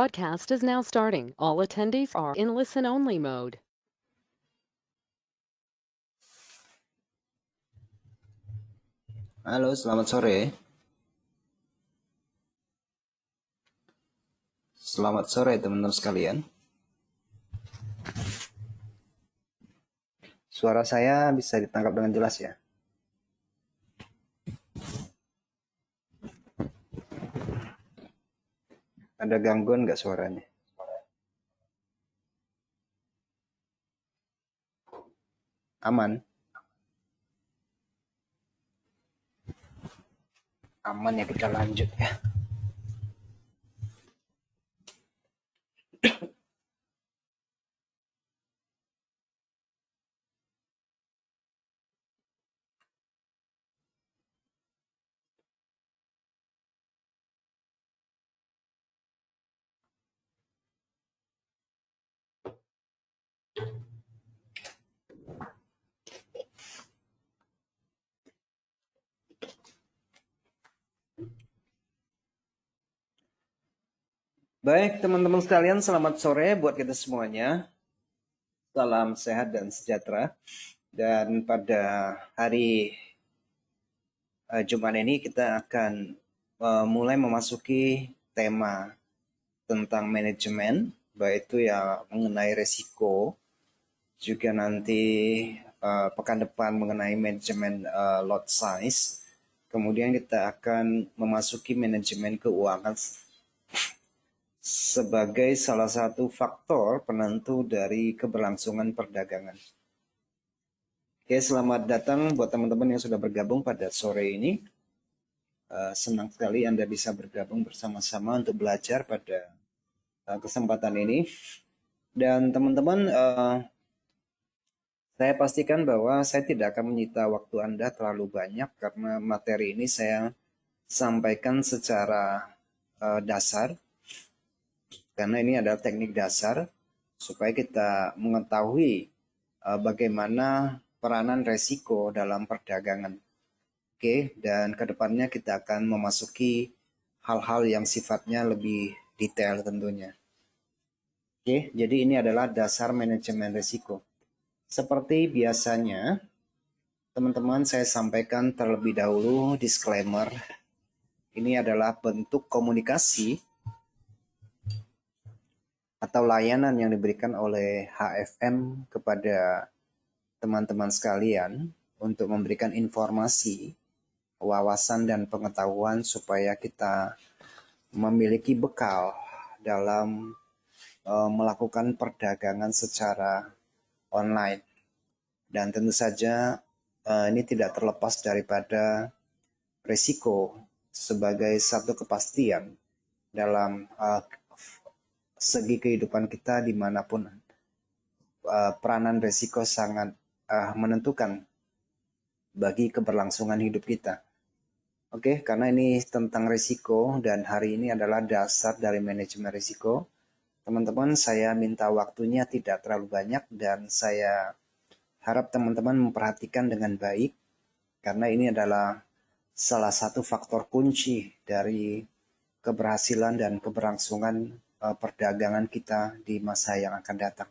broadcast is now starting. All attendees are in listen-only mode. Halo, selamat sore. Selamat sore teman-teman sekalian. Suara saya bisa ditangkap dengan jelas ya? Ada gangguan nggak suaranya? Aman? Aman ya, kita lanjut ya. Baik teman-teman sekalian, selamat sore buat kita semuanya. Salam sehat dan sejahtera. Dan pada hari Jumat ini kita akan mulai memasuki tema tentang manajemen, baik itu ya mengenai resiko, juga nanti pekan depan mengenai manajemen lot size. Kemudian kita akan memasuki manajemen keuangan sebagai salah satu faktor penentu dari keberlangsungan perdagangan. Oke, selamat datang buat teman-teman yang sudah bergabung pada sore ini. Senang sekali Anda bisa bergabung bersama-sama untuk belajar pada kesempatan ini. Dan teman-teman, saya pastikan bahwa saya tidak akan menyita waktu Anda terlalu banyak karena materi ini saya sampaikan secara dasar. Karena ini adalah teknik dasar supaya kita mengetahui bagaimana peranan resiko dalam perdagangan. Oke, dan kedepannya kita akan memasuki hal-hal yang sifatnya lebih detail tentunya. Oke, jadi ini adalah dasar manajemen resiko. Seperti biasanya, teman-teman saya sampaikan terlebih dahulu disclaimer. Ini adalah bentuk komunikasi atau layanan yang diberikan oleh HFM kepada teman-teman sekalian untuk memberikan informasi, wawasan dan pengetahuan supaya kita memiliki bekal dalam melakukan perdagangan secara online. Dan tentu saja ini tidak terlepas daripada risiko sebagai satu kepastian dalam segi kehidupan kita dimanapun. Peranan risiko sangat menentukan bagi keberlangsungan hidup kita. Oke, karena ini tentang risiko dan hari ini adalah dasar dari manajemen risiko. Teman-teman, saya minta waktunya tidak terlalu banyak dan saya harap teman-teman memperhatikan dengan baik karena ini adalah salah satu faktor kunci dari keberhasilan dan keberlangsungan perdagangan kita di masa yang akan datang.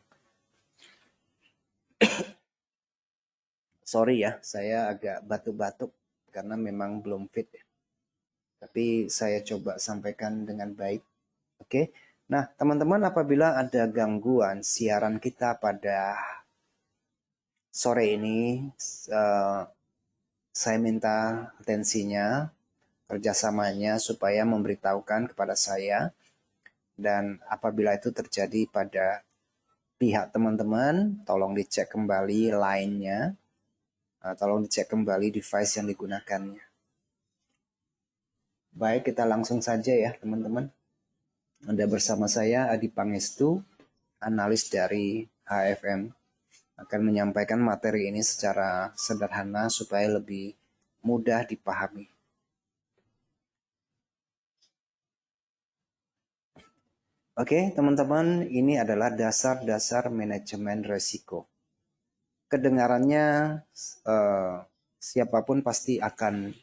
Sorry ya, saya agak batuk-batuk karena memang belum fit ya. Tapi saya coba sampaikan dengan baik. Oke. Nah, teman-teman, apabila ada gangguan siaran kita pada sore ini, saya minta atensinya, kerjasamanya supaya memberitahukan kepada saya. Dan apabila itu terjadi pada pihak teman-teman, tolong dicek kembali line-nya. Tolong dicek kembali device yang digunakannya. Baik, kita langsung saja ya teman-teman. Anda bersama saya Adi Pangestu, analis dari HFM, akan menyampaikan materi ini secara sederhana supaya lebih mudah dipahami. Oke, teman-teman, ini adalah dasar-dasar manajemen risiko. Kedengarannya siapapun pasti akan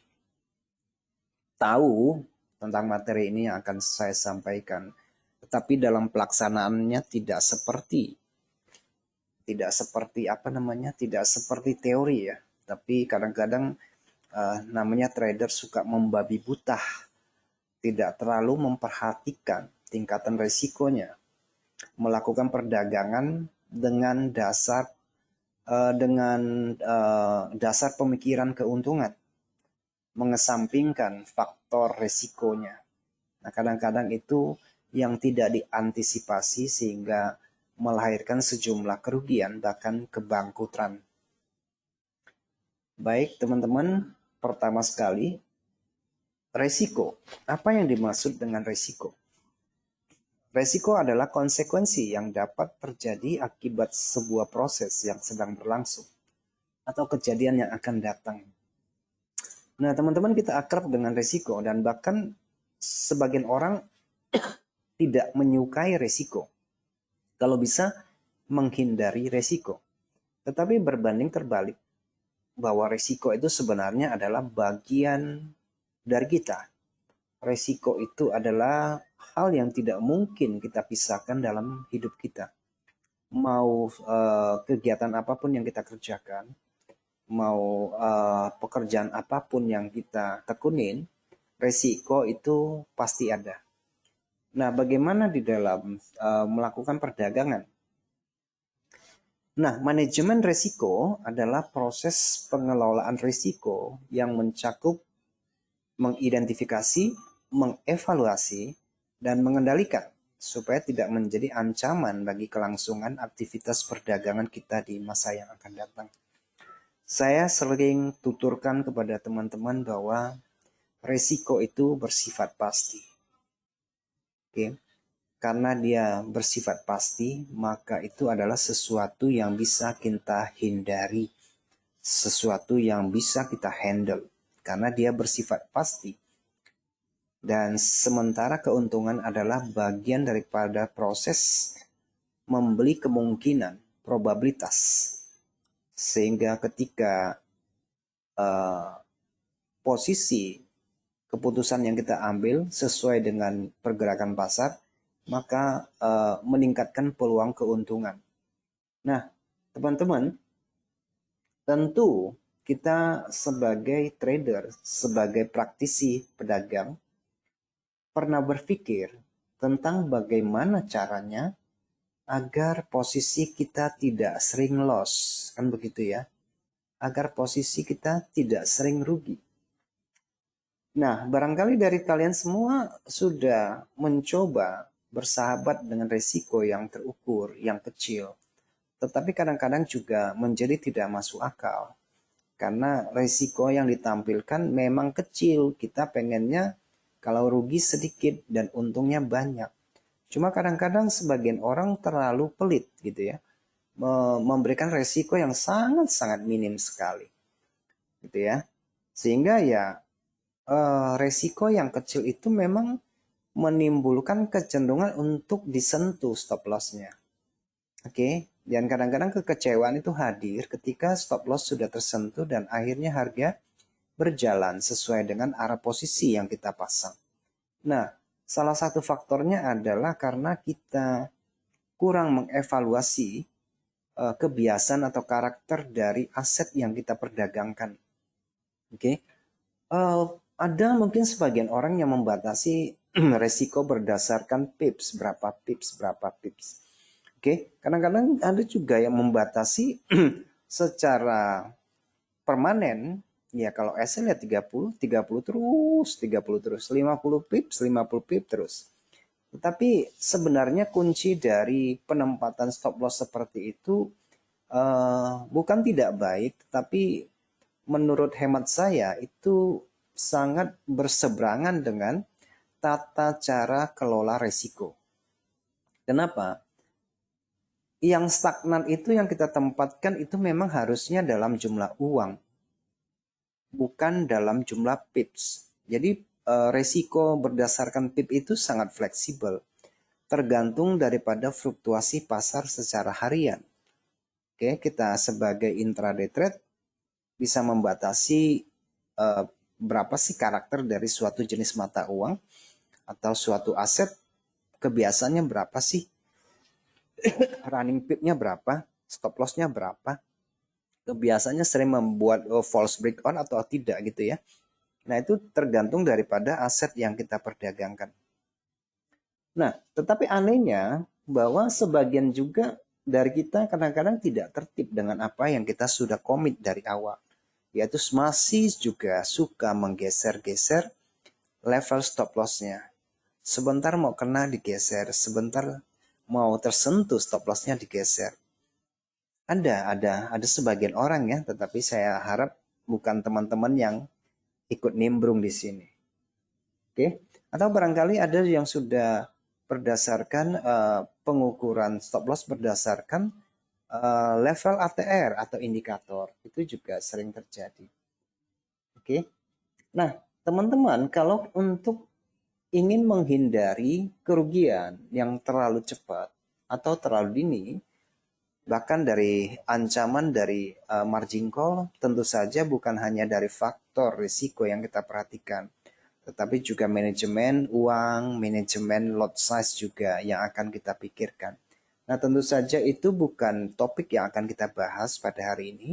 tahu tentang materi ini yang akan saya sampaikan. tetapi dalam pelaksanaannya tidak seperti teori ya. Tapi kadang-kadang namanya trader suka membabi buta, tidak terlalu memperhatikan tingkatan resikonya, melakukan perdagangan dengan dasar pemikiran keuntungan, mengesampingkan faktor resikonya. Nah, kadang-kadang itu yang tidak diantisipasi sehingga melahirkan sejumlah kerugian bahkan kebangkrutan. Baik teman-teman, pertama sekali resiko. Apa yang dimaksud dengan resiko? Resiko adalah konsekuensi yang dapat terjadi akibat sebuah proses yang sedang berlangsung atau kejadian yang akan datang. Nah, teman-teman, kita akrab dengan resiko dan bahkan sebagian orang tidak menyukai resiko. Kalau bisa menghindari resiko. Tetapi berbanding terbalik bahwa resiko itu sebenarnya adalah bagian dari kita. Resiko itu adalah hal yang tidak mungkin kita pisahkan dalam hidup kita. Mau kegiatan apapun yang kita kerjakan, mau pekerjaan apapun yang kita tekunin, resiko itu pasti ada. Nah, bagaimana di dalam melakukan perdagangan? Nah, manajemen resiko adalah proses pengelolaan risiko yang mencakup mengidentifikasi, mengevaluasi, dan mengendalikan supaya tidak menjadi ancaman bagi kelangsungan aktivitas perdagangan kita di masa yang akan datang. Saya sering tuturkan kepada teman-teman bahwa risiko itu bersifat pasti. Oke. Karena dia bersifat pasti, maka itu adalah sesuatu yang bisa kita hindari, sesuatu yang bisa kita handle, karena dia bersifat pasti. Dan sementara keuntungan adalah bagian daripada proses membeli kemungkinan, probabilitas. Sehingga ketika posisi keputusan yang kita ambil sesuai dengan pergerakan pasar, maka meningkatkan peluang keuntungan. Nah, teman-teman, tentu kita sebagai trader, sebagai praktisi pedagang, pernah berpikir tentang bagaimana caranya agar posisi kita tidak sering loss, kan begitu ya? Agar posisi kita tidak sering rugi. Nah, barangkali dari kalian semua sudah mencoba bersahabat dengan risiko yang terukur, yang kecil. Tetapi kadang-kadang juga menjadi tidak masuk akal. Karena risiko yang ditampilkan memang kecil. Kita pengennya kalau rugi sedikit dan untungnya banyak. Cuma kadang-kadang sebagian orang terlalu pelit gitu ya. Memberikan risiko yang sangat-sangat minim sekali. Gitu ya. Sehingga ya resiko yang kecil itu memang menimbulkan kecenderungan untuk disentuh stop loss-nya. Oke, dan kadang-kadang kekecewaan itu hadir ketika stop loss sudah tersentuh dan akhirnya harga berjalan sesuai dengan arah posisi yang kita pasang. Nah, salah satu faktornya adalah karena kita kurang mengevaluasi kebiasaan atau karakter dari aset yang kita perdagangkan. Oke. Ada mungkin sebagian orang yang membatasi resiko berdasarkan pips, berapa pips, berapa pips. Oke, kadang-kadang ada juga yang membatasi secara permanen. Ya kalau SL ya 30 terus, 30 terus, 50 pips, 50 pips terus. Tetapi sebenarnya kunci dari penempatan stop loss seperti itu bukan tidak baik, tetapi menurut hemat saya itu sangat berseberangan dengan tata cara kelola resiko. Kenapa? Yang stagnan itu yang kita tempatkan itu memang harusnya dalam jumlah uang, bukan dalam jumlah pips. Jadi resiko berdasarkan pip itu sangat fleksibel, tergantung daripada fluktuasi pasar secara harian. Oke, kita sebagai intraday trade bisa membatasi berapa sih karakter dari suatu jenis mata uang atau suatu aset kebiasaannya berapa sih, running peak-nya berapa, stop loss-nya berapa, kebiasaannya sering membuat false breakout atau tidak gitu ya. Nah, itu tergantung daripada aset yang kita perdagangkan. Nah, tetapi anehnya bahwa sebagian juga dari kita kadang-kadang tidak tertib dengan apa yang kita sudah komit dari awal. Yaitu masih juga suka menggeser-geser level stop loss-nya. Sebentar mau kena digeser, sebentar mau tersentuh stop loss-nya digeser. Ada sebagian orang ya, tetapi saya harap bukan teman-teman yang ikut nimbrung di sini. Oke, atau barangkali ada yang sudah berdasarkan pengukuran stop loss berdasarkan level ATR atau indikator, itu juga sering terjadi. Oke, nah teman-teman, kalau untuk ingin menghindari kerugian yang terlalu cepat atau terlalu dini, bahkan dari ancaman dari margin call, tentu saja bukan hanya dari faktor risiko yang kita perhatikan, tetapi juga manajemen uang, manajemen lot size juga yang akan kita pikirkan. Nah, tentu saja itu bukan topik yang akan kita bahas pada hari ini.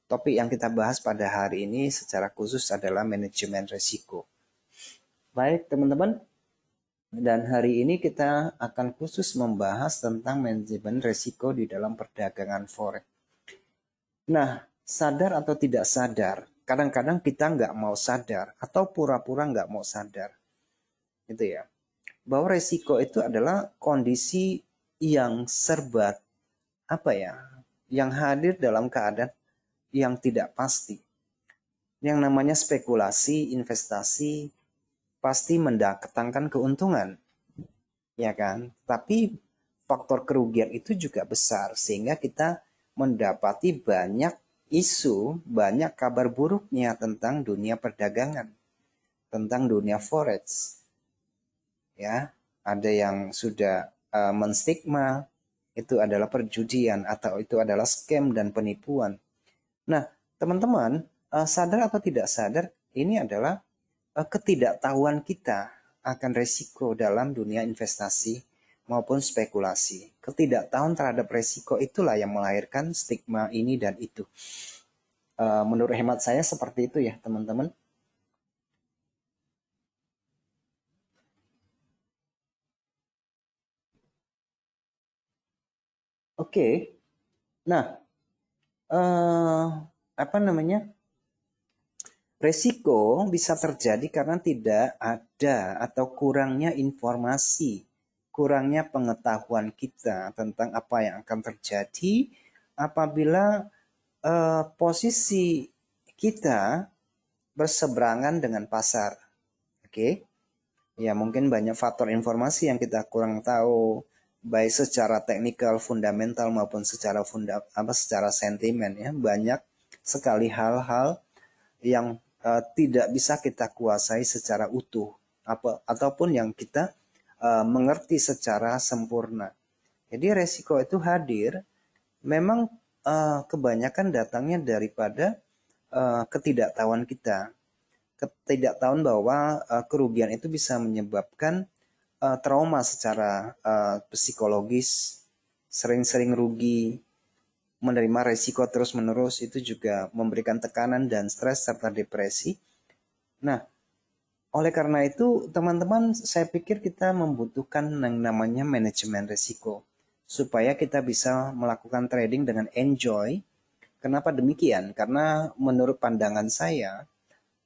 Topik yang kita bahas pada hari ini secara khusus adalah manajemen risiko. Baik, teman-teman. Dan hari ini kita akan khusus membahas tentang manajemen risiko di dalam perdagangan forex. Nah, sadar atau tidak sadar, kadang-kadang kita nggak mau sadar atau pura-pura nggak mau sadar, gitu ya. Bahwa risiko itu adalah kondisi yang serba apa ya, yang hadir dalam keadaan yang tidak pasti. Yang namanya spekulasi, investasi pasti mendatangkan keuntungan, ya kan? Tapi faktor kerugian itu juga besar sehingga kita mendapati banyak isu, banyak kabar buruknya tentang dunia perdagangan, tentang dunia forex. Ya, ada yang sudah menstigma itu adalah perjudian atau itu adalah scam dan penipuan. Nah, teman-teman, sadar atau tidak sadar, ini adalah ketidaktahuan kita akan resiko dalam dunia investasi maupun spekulasi. Ketidaktahuan terhadap resiko itulah yang melahirkan stigma ini dan itu. Menurut hemat saya seperti itu ya, teman-teman. Oke, nah, apa namanya? Resiko bisa terjadi karena tidak ada atau kurangnya informasi, kurangnya pengetahuan kita tentang apa yang akan terjadi apabila posisi kita berseberangan dengan pasar. Oke, ya mungkin banyak faktor informasi yang kita kurang tahu, baik secara teknikal, fundamental maupun secara sentimen ya. Banyak sekali hal-hal yang tidak bisa kita kuasai secara utuh ataupun yang kita mengerti secara sempurna. Jadi resiko itu hadir memang kebanyakan datangnya daripada ketidaktahuan kita. Ketidaktahuan bahwa kerugian itu bisa menyebabkan trauma secara psikologis, sering-sering rugi, menerima resiko terus-menerus itu juga memberikan tekanan dan stres serta depresi. Nah, oleh karena itu teman-teman saya pikir kita membutuhkan yang namanya manajemen resiko supaya kita bisa melakukan trading dengan enjoy. Kenapa demikian? Karena menurut pandangan saya,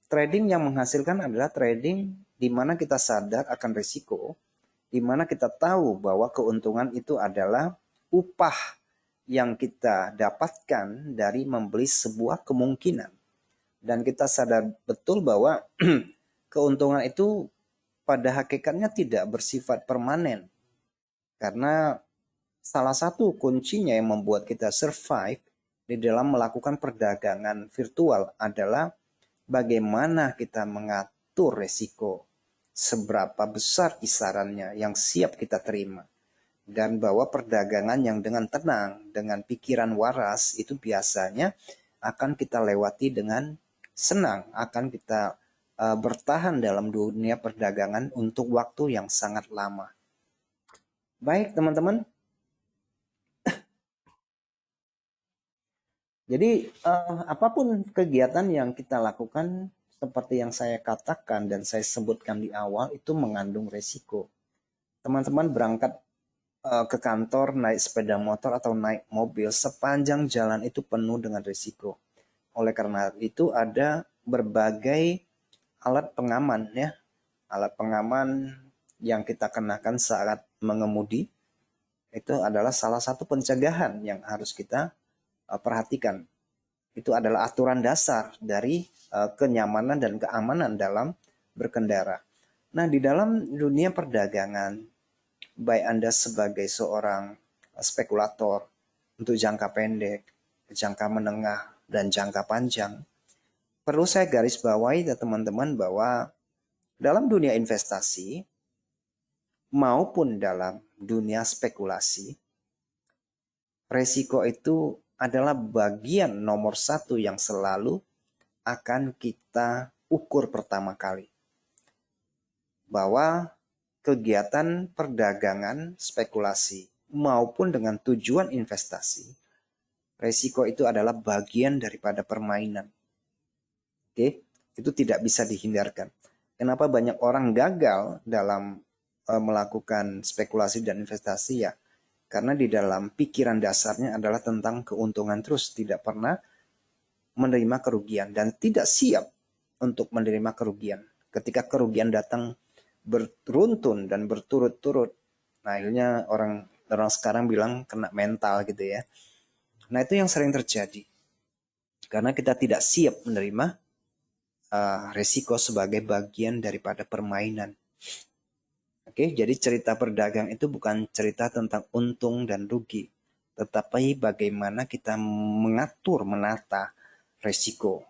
trading yang menghasilkan adalah trading di mana kita sadar akan risiko, di mana kita tahu bahwa keuntungan itu adalah upah yang kita dapatkan dari membeli sebuah kemungkinan. Dan kita sadar betul bahwa keuntungan itu pada hakikatnya tidak bersifat permanen. Karena salah satu kuncinya yang membuat kita survive di dalam melakukan perdagangan virtual adalah bagaimana kita mengatur resiko, seberapa besar kisarannya yang siap kita terima. Dan bahwa perdagangan yang dengan tenang, dengan pikiran waras, itu biasanya akan kita lewati dengan senang, akan kita bertahan dalam dunia perdagangan untuk waktu yang sangat lama. Baik teman-teman. Jadi apapun kegiatan yang kita lakukan seperti yang saya katakan dan saya sebutkan di awal itu mengandung resiko. Teman-teman berangkat ke kantor naik sepeda motor atau naik mobil sepanjang jalan itu penuh dengan risiko. Oleh karena itu ada berbagai alat pengaman ya, alat pengaman yang kita kenakan saat mengemudi itu adalah salah satu pencegahan yang harus kita perhatikan. Itu adalah aturan dasar dari kenyamanan dan keamanan dalam berkendara. Nah, di dalam dunia perdagangan, baik Anda sebagai seorang spekulator untuk jangka pendek, jangka menengah, dan jangka panjang, perlu saya garis bawahi ya teman-teman bahwa dalam dunia investasi maupun dalam dunia spekulasi, resiko itu adalah bagian nomor satu yang selalu akan kita ukur pertama kali. Bahwa kegiatan perdagangan spekulasi maupun dengan tujuan investasi, resiko itu adalah bagian daripada permainan. Oke, itu tidak bisa dihindarkan. Kenapa banyak orang gagal dalam melakukan spekulasi dan investasi ya? Karena di dalam pikiran dasarnya adalah tentang keuntungan terus, tidak pernah menerima kerugian dan tidak siap untuk menerima kerugian. Ketika kerugian datang beruntun dan berturut-turut, nah akhirnya orang sekarang bilang kena mental gitu ya. Nah itu yang sering terjadi karena kita tidak siap menerima resiko sebagai bagian daripada permainan. Oke, jadi cerita berdagang itu bukan cerita tentang untung dan rugi, tetapi bagaimana kita mengatur, menata resiko.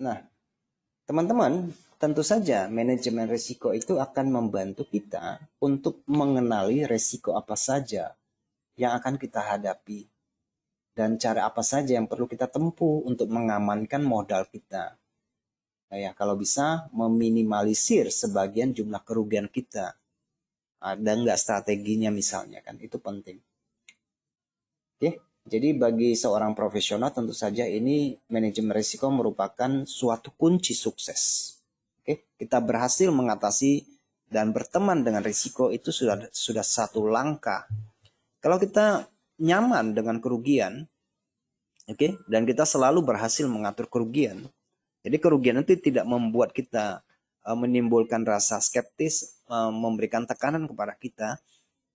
Nah, teman-teman, tentu saja manajemen risiko itu akan membantu kita untuk mengenali risiko apa saja yang akan kita hadapi dan cara apa saja yang perlu kita tempuh untuk mengamankan modal kita. Nah, ya, kalau bisa meminimalisir sebagian jumlah kerugian kita. Ada nggak strateginya misalnya kan, itu penting. Oke, jadi bagi seorang profesional tentu saja ini manajemen risiko merupakan suatu kunci sukses. Oke, kita berhasil mengatasi dan berteman dengan risiko itu sudah satu langkah. Kalau kita nyaman dengan kerugian, oke, dan kita selalu berhasil mengatur kerugian. Jadi kerugian itu tidak membuat kita menimbulkan rasa skeptis, memberikan tekanan kepada kita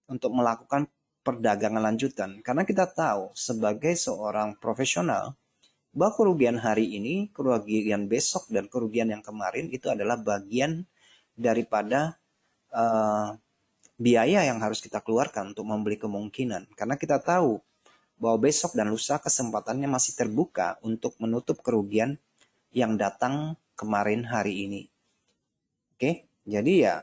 untuk melakukan perdagangan lanjutan. Karena kita tahu sebagai seorang profesional bahwa kerugian hari ini, kerugian besok, dan kerugian yang kemarin itu adalah bagian daripada biaya yang harus kita keluarkan untuk membeli kemungkinan. Karena kita tahu bahwa besok dan lusa kesempatannya masih terbuka untuk menutup kerugian yang datang kemarin hari ini. Oke, jadi ya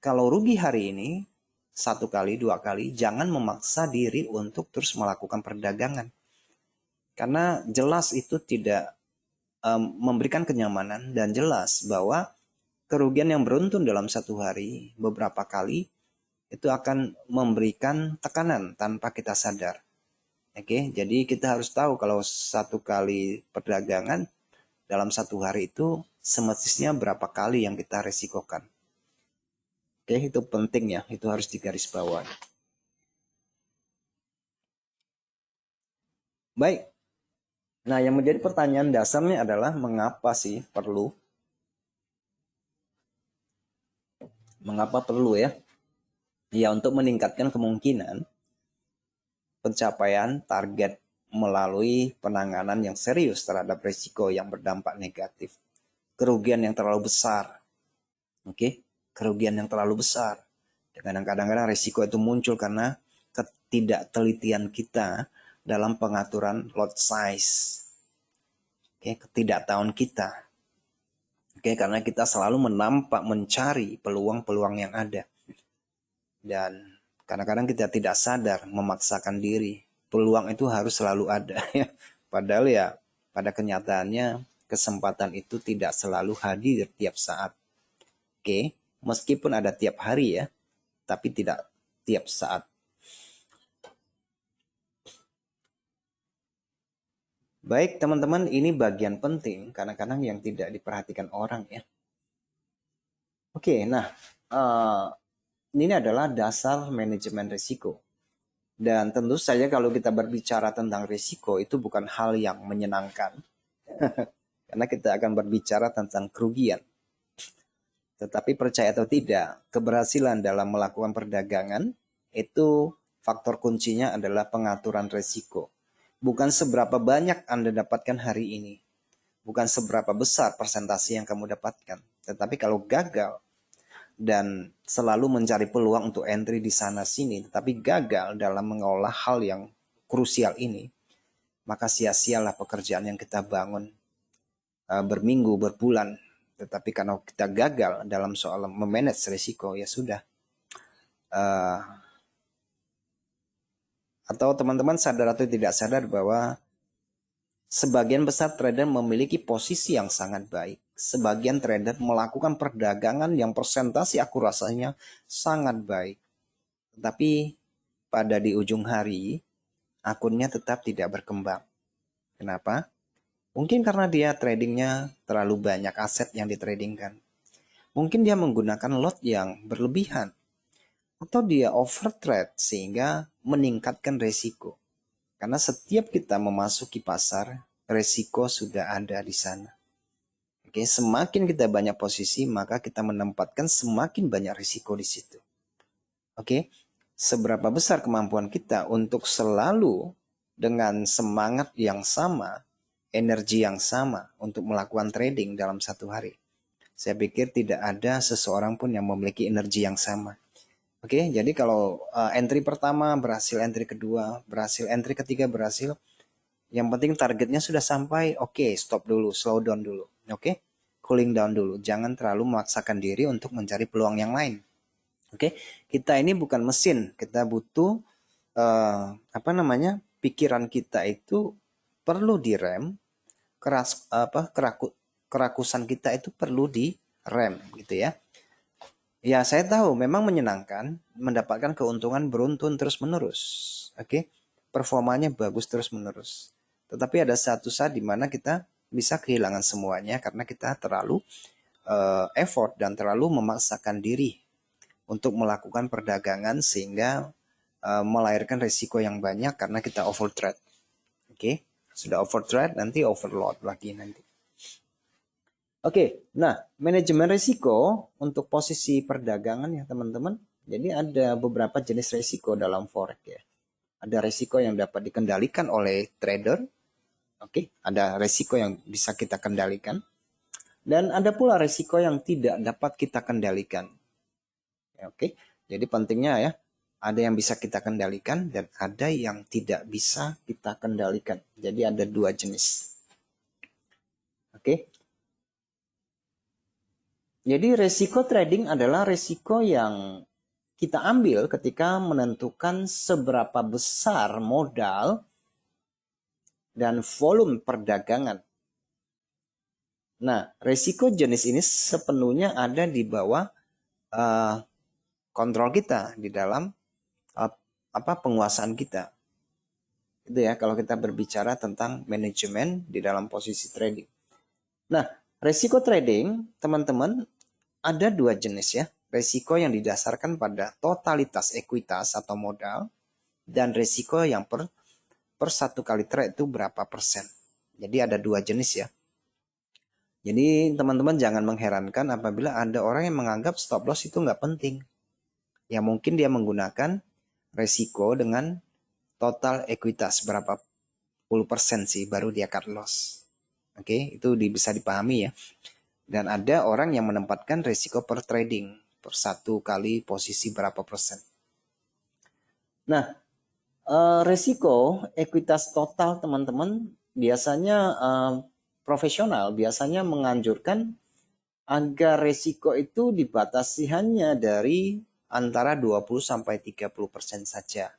kalau rugi hari ini, satu kali, dua kali, jangan memaksa diri untuk terus melakukan perdagangan. Karena jelas itu tidak memberikan kenyamanan dan jelas bahwa kerugian yang beruntun dalam satu hari beberapa kali itu akan memberikan tekanan tanpa kita sadar. Oke, jadi kita harus tahu kalau satu kali perdagangan dalam satu hari itu semestinya berapa kali yang kita resikokan. Oke, itu penting ya, itu harus digarisbawahi. Baik, nah yang menjadi pertanyaan dasarnya adalah mengapa sih perlu? Mengapa perlu ya? Ya untuk meningkatkan kemungkinan pencapaian target melalui penanganan yang serius terhadap risiko yang berdampak negatif. Kerugian yang terlalu besar. Oke, kerugian yang terlalu besar. Dan kadang-kadang risiko itu muncul karena ketidaktelitian kita dalam pengaturan lot size. Oke, ketidaktahuan kita. Oke, karena kita selalu mencari peluang-peluang yang ada. Dan kadang-kadang kita tidak sadar memaksakan diri. Peluang itu harus selalu ada. Padahal ya pada kenyataannya kesempatan itu tidak selalu hadir tiap saat. Oke, meskipun ada tiap hari ya, tapi tidak tiap saat. Baik teman-teman, ini bagian penting kadang-kadang yang tidak diperhatikan orang ya. Oke, nah ini adalah dasar manajemen risiko. Dan tentu saja kalau kita berbicara tentang risiko itu bukan hal yang menyenangkan. Karena kita akan berbicara tentang kerugian. Tetapi percaya atau tidak, keberhasilan dalam melakukan perdagangan itu faktor kuncinya adalah pengaturan risiko. Bukan seberapa banyak Anda dapatkan hari ini. Bukan seberapa besar persentase yang kamu dapatkan. Tetapi kalau gagal dan selalu mencari peluang untuk entry di sana sini, tetapi gagal dalam mengolah hal yang krusial ini, maka sia-sialah pekerjaan yang kita bangun berminggu, berbulan. Tetapi karena kita gagal dalam soal memanage risiko, ya sudah. Atau teman-teman sadar atau tidak sadar bahwa sebagian besar trader memiliki posisi yang sangat baik. Sebagian trader melakukan perdagangan yang persentase akurasinya sangat baik. Tetapi pada di ujung hari, akunnya tetap tidak berkembang. Kenapa? Mungkin karena dia tradingnya terlalu banyak aset yang ditradingkan. Mungkin dia menggunakan lot yang berlebihan. Atau dia overtrade sehingga meningkatkan resiko. Karena setiap kita memasuki pasar, resiko sudah ada di sana. Oke, semakin kita banyak posisi, maka kita menempatkan semakin banyak risiko di situ. Oke, seberapa besar kemampuan kita untuk selalu dengan semangat yang sama, energi yang sama untuk melakukan trading dalam satu hari. Saya pikir tidak ada seseorang pun yang memiliki energi yang sama. Oke, jadi kalau entry pertama berhasil, entry kedua berhasil, entry ketiga berhasil, yang penting targetnya sudah sampai, oke, stop dulu, slow down dulu. Oke, cooling down dulu. Jangan terlalu memaksakan diri untuk mencari peluang yang lain. Oke, kita ini bukan mesin, kita butuh pikiran kita itu perlu direm, kerakusan kita itu perlu direm gitu ya. Ya, saya tahu memang menyenangkan mendapatkan keuntungan beruntun terus-menerus. Oke, performanya bagus terus-menerus. Tetapi ada satu saat di mana kita bisa kehilangan semuanya karena kita terlalu effort dan terlalu memaksakan diri untuk melakukan perdagangan sehingga melahirkan risiko yang banyak karena kita overtrade. Oke, sudah overtrade nanti overload lagi nanti. Oke, nah manajemen risiko untuk posisi perdagangan ya teman-teman. Jadi ada beberapa jenis risiko dalam forex ya. Ada risiko yang dapat dikendalikan oleh trader. Oke, ada risiko yang bisa kita kendalikan. Dan ada pula risiko yang tidak dapat kita kendalikan. Oke, jadi pentingnya ya, ada yang bisa kita kendalikan dan ada yang tidak bisa kita kendalikan. Jadi ada dua jenis. Oke. Jadi resiko trading adalah resiko yang kita ambil ketika menentukan seberapa besar modal dan volume perdagangan. Nah, resiko jenis ini sepenuhnya ada di bawah kontrol kita di dalam penguasaan kita. Itu ya kalau kita berbicara tentang manajemen di dalam posisi trading. Nah, resiko trading teman-teman ada dua jenis ya. Resiko yang didasarkan pada totalitas ekuitas atau modal dan resiko yang per satu kali trade itu berapa persen. Jadi ada dua jenis ya. Jadi teman-teman jangan mengherankan apabila ada orang yang menganggap stop loss itu nggak penting. Ya mungkin dia menggunakan resiko dengan total ekuitas berapa puluh persen sih baru dia cut loss. Oke, itu bisa dipahami ya. Dan ada orang yang menempatkan risiko per trading per satu kali posisi berapa persen. Nah, risiko ekuitas total teman-teman biasanya profesional biasanya menganjurkan agar risiko itu dibatasi hanya dari antara 20 sampai 30% saja.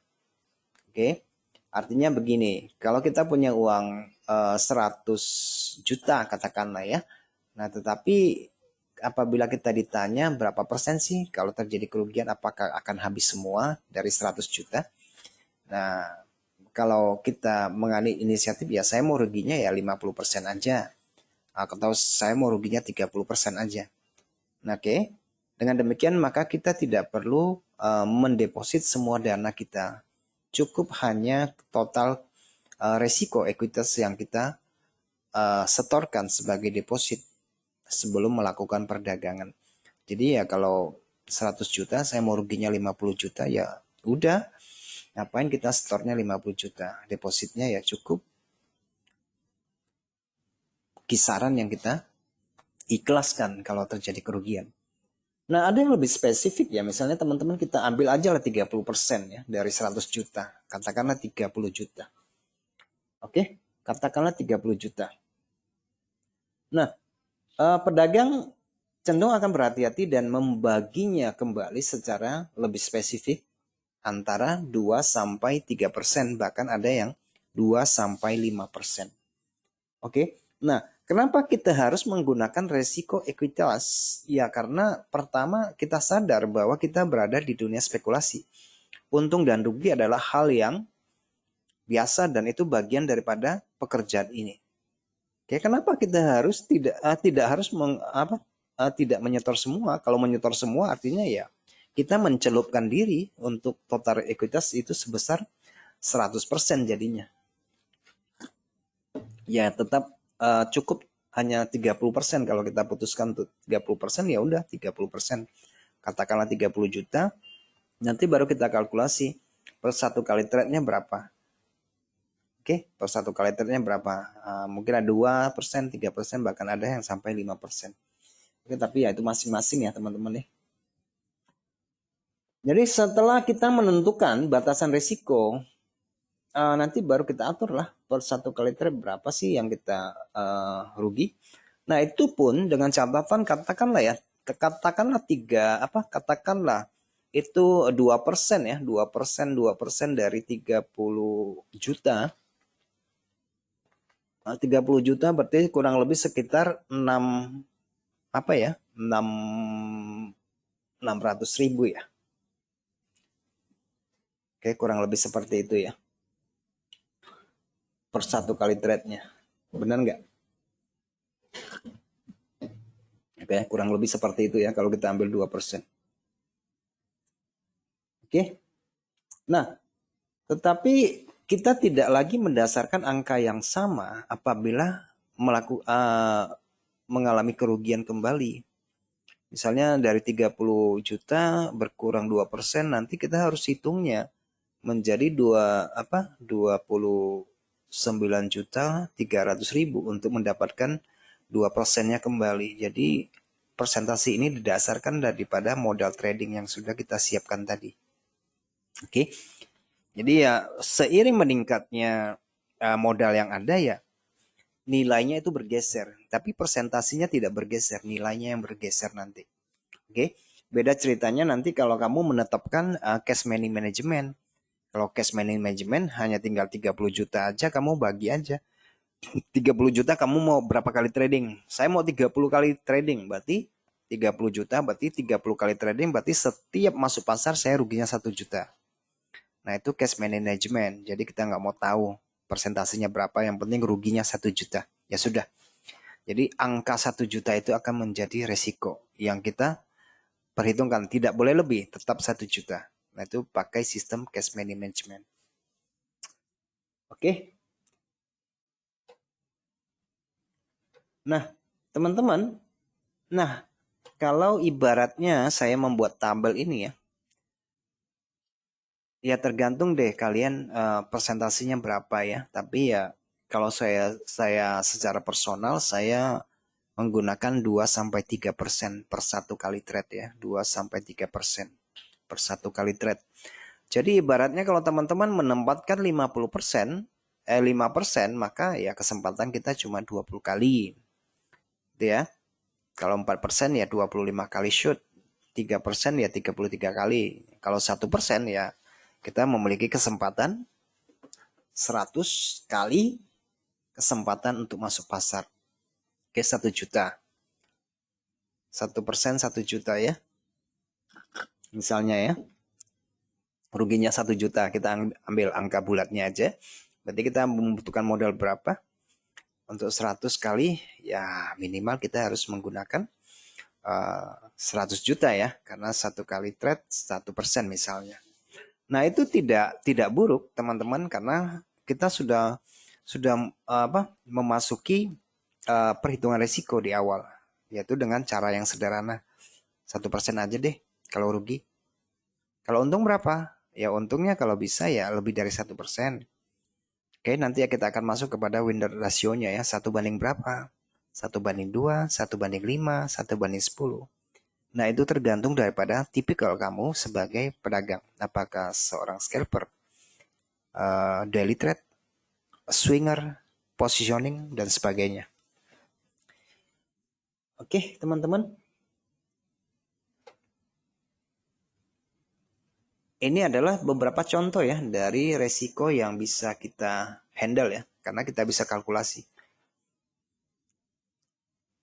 Oke. Artinya begini, kalau kita punya uang 100 juta katakanlah ya. Nah, tetapi apabila kita ditanya berapa persen sih kalau terjadi kerugian, apakah akan habis semua dari 100 juta? Nah, kalau kita mengambil inisiatif ya saya mau ruginya ya 50% aja. Atau saya mau ruginya 30% aja. Nah, oke. Dengan demikian maka kita tidak perlu mendeposit semua dana kita. Cukup hanya total resiko ekuitas yang kita setorkan sebagai deposit sebelum melakukan perdagangan. Jadi ya kalau 100 juta saya mau ruginya 50 juta ya udah, ngapain kita setornya 50 juta. Depositnya ya cukup kisaran yang kita ikhlaskan kalau terjadi kerugian. Nah, ada yang lebih spesifik ya. Misalnya teman-teman kita ambil aja lah 30% ya dari 100 juta. Katakanlah 30 juta. Oke, katakanlah 30 juta. Nah, pedagang cenderung akan berhati-hati dan membaginya kembali secara lebih spesifik antara 2 sampai 3%, bahkan ada yang 2 sampai 5%. Oke. Nah, kenapa kita harus menggunakan resiko ekuitas? Ya, karena pertama kita sadar bahwa kita berada di dunia spekulasi. Untung dan rugi adalah hal yang biasa dan itu bagian daripada pekerjaan ini. Oke, kenapa kita harus tidak harus tidak menyetor semua? Kalau menyetor semua artinya ya kita mencelupkan diri untuk total ekuitas itu sebesar 100% jadinya. Ya, tetap cukup hanya 30% kalau kita putuskan tuh 30% ya udah 30%. Katakanlah 30 juta, nanti baru kita kalkulasi per satu kali trade-nya berapa. Oke, per satu kali trade-nya berapa? Mungkin ada 2%, 3%, bahkan ada yang sampai 5%. Oke, tapi ya itu masing-masing ya teman-teman ya. Jadi setelah kita menentukan batasan risiko, nanti baru kita atur lah per satu kali trade berapa sih yang kita rugi. Nah, itu pun dengan catatan katakanlah ya, katakanlah katakanlah itu 2% ya, 2% dari 30 juta. 30 juta berarti kurang lebih sekitar 600 ribu ya. Oke, kurang lebih seperti itu ya. Per satu kali trade-nya. Benar nggak? Oke, kurang lebih seperti itu ya kalau kita ambil 2%. Oke. Nah, tetapi kita tidak lagi mendasarkan angka yang sama apabila mengalami kerugian kembali. Misalnya dari 30 juta berkurang 2%, nanti kita harus hitungnya menjadi 29 juta 300 ribu untuk mendapatkan 2%-nya kembali. Jadi persentase ini didasarkan daripada modal trading yang sudah kita siapkan tadi. Oke. Jadi ya seiring meningkatnya modal yang ada ya nilainya itu bergeser, tapi persentasinya tidak bergeser, nilainya yang bergeser nanti. Oke. Beda ceritanya nanti kalau kamu menetapkan cash money management. Kalau cash money management hanya tinggal 30 juta aja, kamu bagi aja. 30 juta kamu mau berapa kali trading? Saya mau 30 kali trading, berarti 30 juta berarti 30 kali trading, berarti setiap masuk pasar saya ruginya 1 juta. Nah, itu cash management. Jadi kita nggak mau tahu persentasenya berapa, yang penting ruginya 1 juta. Ya sudah. Jadi angka 1 juta itu akan menjadi resiko yang kita perhitungkan. Tidak boleh lebih, tetap 1 juta. Nah, itu pakai sistem cash management. Oke. Nah, teman-teman. Nah, kalau ibaratnya saya membuat tabel ini ya. Ya tergantung deh kalian presentasinya berapa ya. Tapi ya kalau saya secara personal saya menggunakan 2-3% per satu kali trade ya. 2-3% per satu kali trade. Jadi ibaratnya kalau teman-teman menempatkan 50%, 5%, maka ya kesempatan kita cuma 20 kali. Gitu ya. Kalau 4% ya 25 kali shoot. 3% ya 33 kali. Kalau 1% ya kita memiliki kesempatan 100 kali kesempatan untuk masuk pasar. Oke, 1 juta. 1% 1 juta ya. Misalnya ya. Ruginya 1 juta. Kita ambil angka bulatnya aja. Berarti kita membutuhkan modal berapa? Untuk 100 kali ya minimal kita harus menggunakan 100 juta ya. Karena 1 kali trade 1% misalnya. Nah, itu tidak buruk teman-teman karena kita sudah memasuki perhitungan risiko di awal, yaitu dengan cara yang sederhana. 1% aja deh kalau rugi. Kalau untung berapa? Ya untungnya kalau bisa ya lebih dari 1%. Oke, nanti ya kita akan masuk kepada winner rasionya ya. 1 banding berapa? 1 banding 2, 1 banding 5, 1 banding 10. Nah, itu tergantung daripada tipikal kamu sebagai pedagang. Apakah seorang scalper, daily trade, swinger, positioning, dan sebagainya. Oke, teman-teman. Ini adalah beberapa contoh ya dari resiko yang bisa kita handle ya. Karena kita bisa kalkulasi.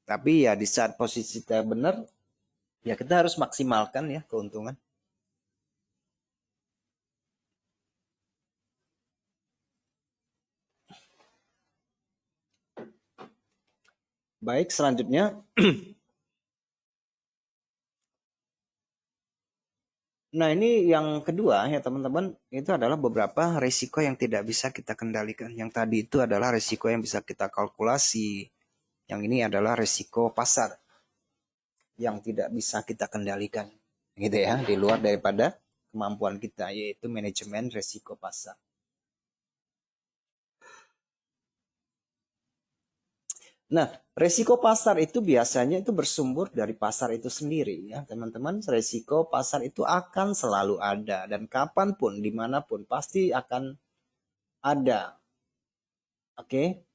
Tapi ya di saat posisi kita benar, ya kita harus maksimalkan ya keuntungan. Baik, selanjutnya. Nah, ini yang kedua ya teman-teman, itu adalah beberapa risiko yang tidak bisa kita kendalikan. Yang tadi itu adalah risiko yang bisa kita kalkulasi. Yang ini adalah risiko pasar yang tidak bisa kita kendalikan. Gitu ya, di luar daripada kemampuan kita, yaitu manajemen risiko pasar. Nah, resiko pasar itu biasanya itu bersumber dari pasar itu sendiri ya teman-teman. Resiko pasar itu akan selalu ada dan kapanpun, dimanapun pasti akan ada. Oke,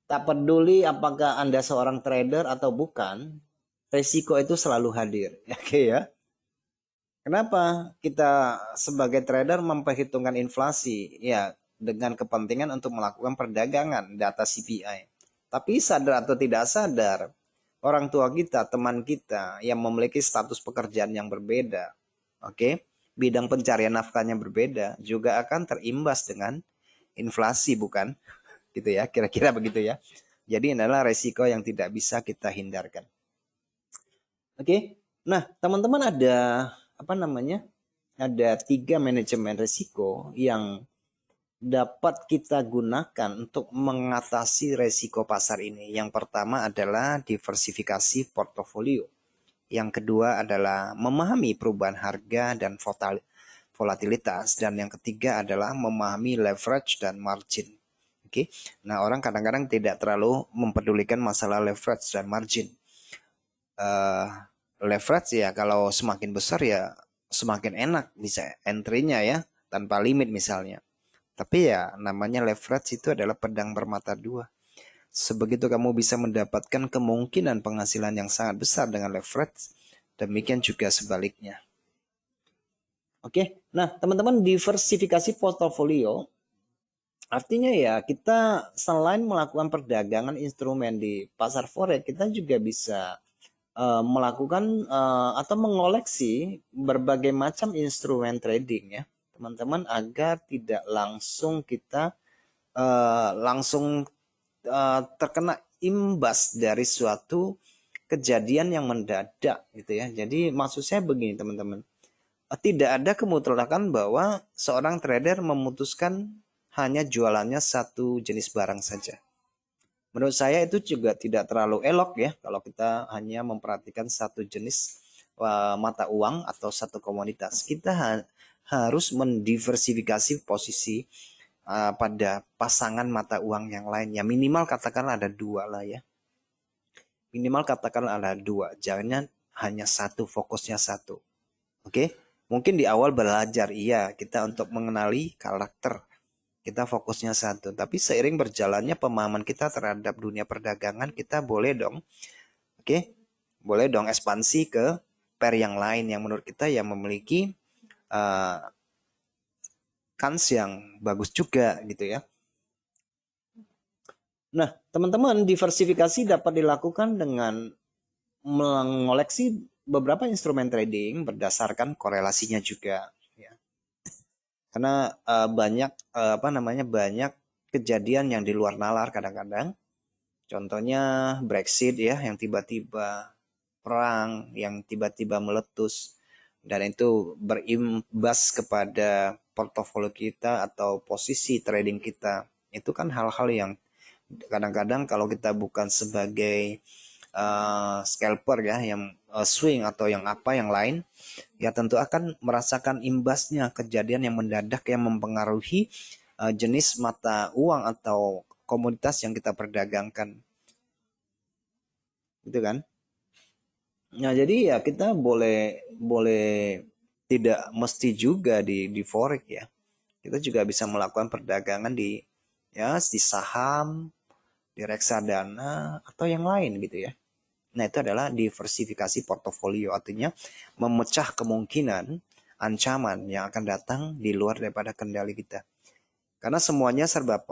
tak peduli apakah Anda seorang trader atau bukan, resiko itu selalu hadir. Oke ya. Kenapa kita sebagai trader memperhitungkan inflasi? Ya, dengan kepentingan untuk melakukan perdagangan data CPI. Tapi sadar atau tidak sadar, orang tua kita, teman kita yang memiliki status pekerjaan yang berbeda, oke, bidang pencarian nafkahnya berbeda, juga akan terimbas dengan inflasi, bukan? Gitu ya, kira-kira begitu ya. Jadi adalah resiko yang tidak bisa kita hindarkan. Oke, nah teman-teman ada apa namanya? Ada 3 manajemen risiko yang dapat kita gunakan untuk mengatasi resiko pasar ini. Yang pertama adalah diversifikasi portofolio. Yang kedua adalah memahami perubahan harga dan volatilitas. Dan yang ketiga adalah memahami leverage dan margin. Oke, nah orang kadang-kadang tidak terlalu mempedulikan masalah leverage dan margin. Leverage ya kalau semakin besar ya semakin enak bisa entry-nya ya tanpa limit misalnya. Tapi ya namanya leverage itu adalah pedang bermata dua. Sebegitu kamu bisa mendapatkan kemungkinan penghasilan yang sangat besar dengan leverage, demikian juga sebaliknya. Oke, nah teman-teman diversifikasi portofolio artinya ya kita selain melakukan perdagangan instrumen di pasar forex, kita juga bisa melakukan atau mengoleksi berbagai macam instrumen trading ya teman-teman agar tidak langsung kita langsung terkena imbas dari suatu kejadian yang mendadak gitu ya. Jadi maksud saya begini teman-teman, tidak ada kemutlaka bahwa seorang trader memutuskan hanya jualannya satu jenis barang saja. Menurut saya itu juga tidak terlalu elok ya kalau kita hanya memperhatikan satu jenis mata uang atau satu komoditas. Kita harus mendiversifikasi posisi pada pasangan mata uang yang lain. Ya minimal katakanlah ada 2 lah ya. Minimal katakanlah ada 2. Jangan hanya satu, fokusnya satu. Oke? Mungkin di awal belajar iya kita untuk mengenali karakter. Kita fokusnya satu, tapi seiring berjalannya pemahaman kita terhadap dunia perdagangan, kita boleh dong, boleh dong ekspansi ke pair yang lain yang menurut kita yang memiliki kans yang bagus juga gitu ya. Nah, teman-teman, diversifikasi dapat dilakukan dengan mengoleksi beberapa instrumen trading berdasarkan korelasinya juga. Ya. Karena banyak kejadian yang di luar nalar kadang-kadang. Contohnya Brexit ya, yang tiba-tiba perang, yang tiba-tiba meletus, dan itu berimbas kepada portofolio kita atau posisi trading kita. Itu kan hal-hal yang kadang-kadang kalau kita bukan sebagai scalper ya, yang swing atau yang apa yang lain, ya tentu akan merasakan imbasnya kejadian yang mendadak yang mempengaruhi jenis mata uang atau komoditas yang kita perdagangkan, gitu kan? Nah, jadi ya kita boleh boleh tidak mesti juga di forex ya. Kita juga bisa melakukan perdagangan di saham, di reksadana atau yang lain gitu ya. Nah, itu adalah diversifikasi portofolio, artinya memecah kemungkinan ancaman yang akan datang di luar daripada kendali kita. Karena semuanya serba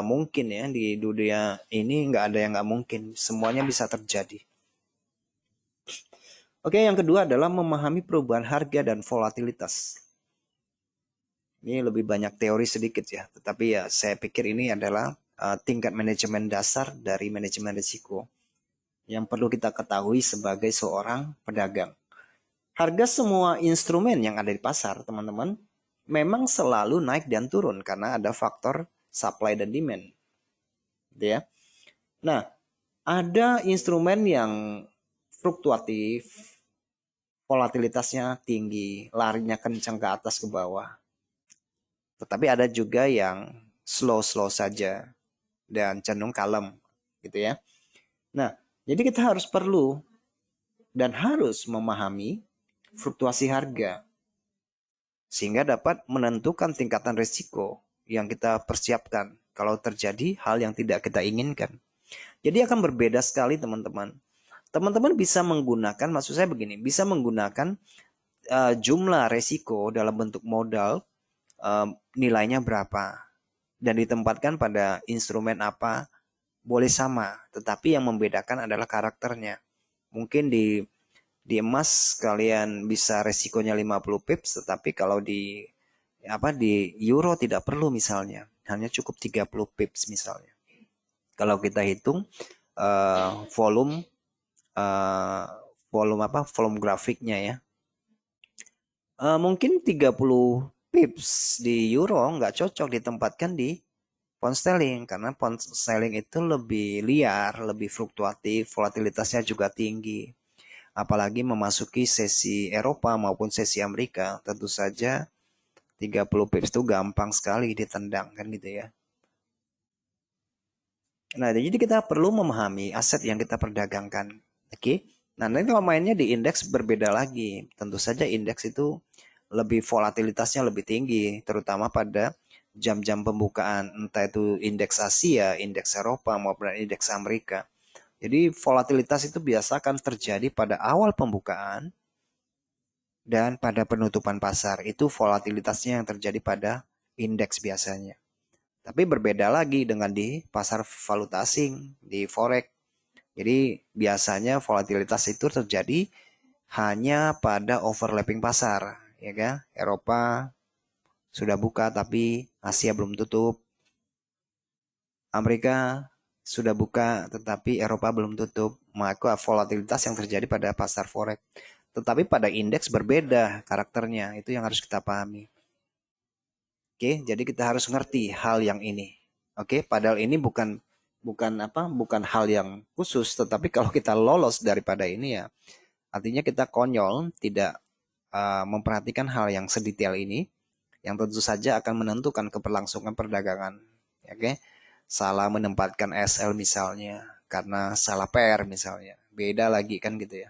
mungkin ya, di dunia ini nggak ada yang nggak mungkin, semuanya bisa terjadi. Oke, yang kedua adalah memahami perubahan harga dan volatilitas. Ini lebih banyak teori sedikit ya, tetapi ya saya pikir ini adalah tingkat manajemen dasar dari manajemen risiko yang perlu kita ketahui sebagai seorang pedagang. Harga semua instrumen yang ada di pasar, teman-teman, memang selalu naik dan turun karena ada faktor supply dan demand. Gitu ya. Nah, ada instrumen yang fluktuatif, volatilitasnya tinggi, larinya kencang ke atas ke bawah. Tetapi ada juga yang slow-slow saja dan cenderung kalem, gitu ya. Nah, jadi kita perlu dan harus memahami fluktuasi harga sehingga dapat menentukan tingkatan risiko yang kita persiapkan kalau terjadi hal yang tidak kita inginkan. Jadi akan berbeda sekali teman-teman. Teman-teman bisa menggunakan, maksud saya begini, bisa menggunakan jumlah risiko dalam bentuk modal, nilainya berapa, dan ditempatkan pada instrumen apa, boleh sama, tetapi yang membedakan adalah karakternya. Mungkin di emas kalian bisa resikonya 50 pips, tetapi kalau di euro tidak perlu misalnya, hanya cukup 30 pips misalnya. Kalau kita hitung volume volume grafiknya ya, mungkin 30 pips di euro nggak cocok ditempatkan di pound sterling, karena pound sterling itu lebih liar, lebih fluktuatif, volatilitasnya juga tinggi. Apalagi memasuki sesi Eropa maupun sesi Amerika, tentu saja 30 pips itu gampang sekali ditendang kan gitu ya. Nah, jadi kita perlu memahami aset yang kita perdagangkan. Oke. Nah, nanti kalau mainnya di indeks berbeda lagi. Tentu saja indeks itu lebih volatilitasnya lebih tinggi, terutama pada jam-jam pembukaan, entah itu indeks Asia, indeks Eropa maupun indeks Amerika. Jadi volatilitas itu biasa akan terjadi pada awal pembukaan dan pada penutupan pasar. Itu volatilitasnya yang terjadi pada indeks biasanya. Tapi berbeda lagi dengan di pasar valuta asing, di forex. Jadi biasanya volatilitas itu terjadi hanya pada overlapping pasar, ya kan? Eropa sudah buka tapi Asia belum tutup. Amerika sudah buka tetapi Eropa belum tutup. Maka volatilitas yang terjadi pada pasar forex. Tetapi pada indeks berbeda karakternya. Itu yang harus kita pahami. Oke, jadi kita harus ngerti hal yang ini. Oke, padahal ini bukan hal yang khusus, tetapi kalau kita lolos daripada ini ya, artinya kita konyol, tidak memperhatikan hal yang sedetail ini, yang tentu saja akan menentukan keberlangsungan perdagangan. Oke, salah menempatkan SL misalnya, karena salah pair misalnya, beda lagi kan gitu ya.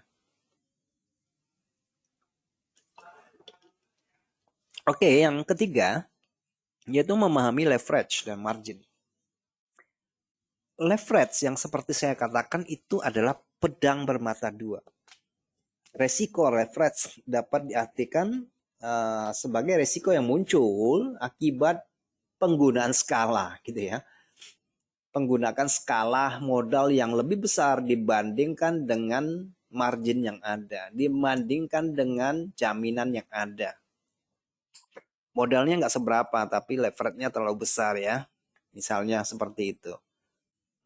Oke, yang ketiga yaitu memahami leverage dan margin. Leverage yang seperti saya katakan itu adalah pedang bermata dua. Resiko leverage dapat diartikan sebagai resiko yang muncul akibat penggunaan skala gitu ya. menggunakan skala modal yang lebih besar dibandingkan dengan margin yang ada, dibandingkan dengan jaminan yang ada. Modalnya nggak seberapa, tapi leverage-nya terlalu besar ya. Misalnya seperti itu.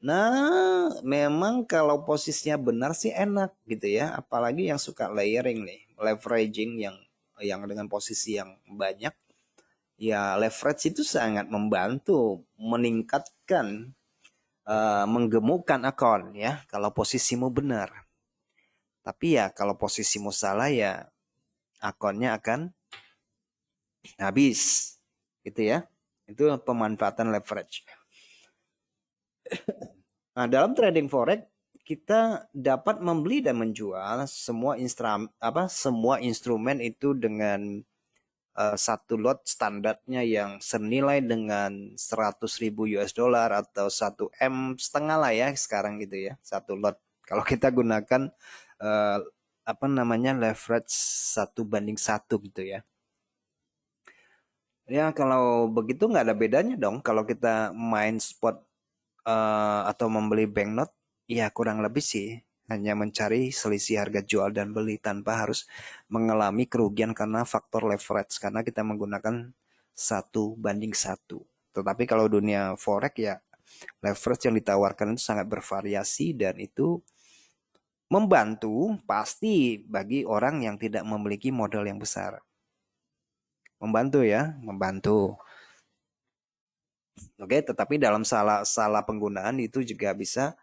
Nah, memang kalau posisinya benar sih enak gitu ya. Apalagi yang suka layering nih, leveraging yang dengan posisi yang banyak. Ya, leverage itu sangat membantu meningkatkan, menggemukkan akun ya. Kalau posisimu benar. Tapi ya kalau posisimu salah ya akunnya akan habis gitu ya. Itu pemanfaatan leverage. Nah, dalam trading forex kita dapat membeli dan menjual semua instrumen itu dengan satu lot standarnya yang senilai dengan 100.000 US dollar atau 1 M setengah lah ya sekarang gitu ya, satu lot. Kalau kita gunakan uh, leverage 1:1 gitu ya. Ya kalau begitu nggak ada bedanya dong kalau kita main spot atau membeli banknote, ya kurang lebih sih hanya mencari selisih harga jual dan beli tanpa harus mengalami kerugian karena faktor leverage karena kita menggunakan 1:1. Tetapi kalau dunia forex ya leverage yang ditawarkan itu sangat bervariasi dan itu membantu pasti bagi orang yang tidak memiliki modal yang besar. Membantu ya, membantu. Oke, tetapi dalam salah penggunaan itu juga bisa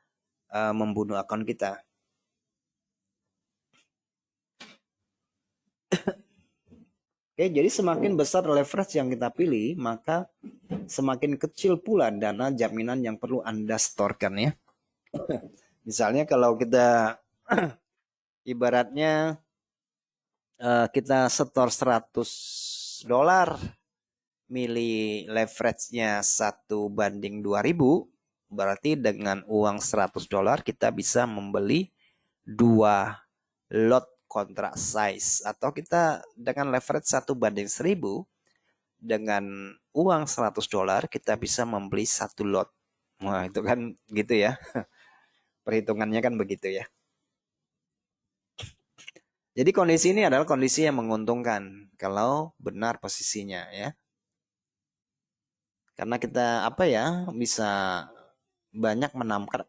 membunuh akun kita. Oke, jadi semakin besar leverage yang kita pilih, maka semakin kecil pula dana jaminan yang perlu Anda setorkan ya. Misalnya kalau kita ibaratnya kita setor 100 dolar, milih leverage-nya 1:2000, berarti dengan uang 100 dolar kita bisa membeli 2 lot kontrak size, atau kita dengan leverage 1:1000 dengan uang 100 dolar kita bisa membeli satu lot. Wah, itu kan gitu ya. Perhitungannya kan begitu ya. Jadi kondisi ini adalah kondisi yang menguntungkan kalau benar posisinya ya. Karena kita bisa banyak menangkap